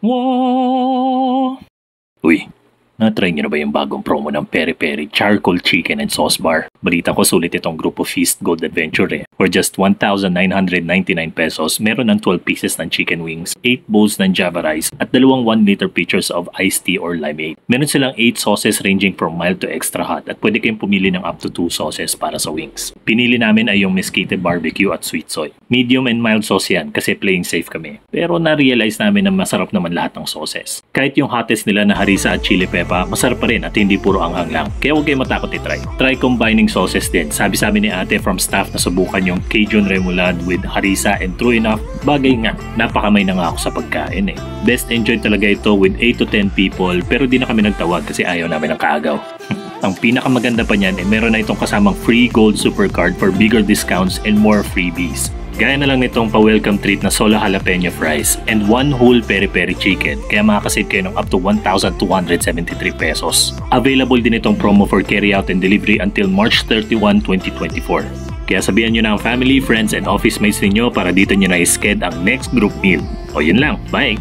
Wow! Uy, na-try nyo na ba yung bagong promo ng Peri Peri Charcoal Chicken and Sauce Bar? Balita ko sulit itong Grupo Feast Gold Adventure eh. For just 1,999 pesos, meron ng 12 pieces ng chicken wings, 8 bowls ng Java rice, at dalawang 1-liter pitchers of iced tea or limeade. Meron silang 8 sauces ranging from mild to extra hot at pwede kayong pumili ng up to 2 sauces para sa wings. Pinili namin ay yung mesquite barbecue at sweet soy. Medium and mild sauce yan kasi playing safe kami. Pero na-realize namin na masarap naman lahat ng sauces. Kahit yung hottest nila na harissa at chili pepper, masarap pa rin at hindi puro anghang lang. Kaya huwag kayong matakot i-try. Try combining sauces din. Sabi ni ate from staff na subukan yung Cajun remoulade with harissa and true enough, bagay nga. Napakamay na nga ako sa pagkain eh. Best enjoy talaga ito with 8 to 10 people pero di na kami nagtawag kasi ayaw namin ng kaagaw. Ang pinakamaganda pa niyan meron na itong kasamang free gold supercard for bigger discounts and more freebies. Gaya na lang nitong pa-welcome treat na solo jalapeno fries and 1 whole peri-peri chicken kaya makakasave kayo ng up to 1,273 pesos. Available din itong promo for carry out and delivery until March 31, 2024. Kaya sabihan nyo na ang family, friends and office mates ninyo para dito nyo na isked ang next group meal. O yun lang, bye!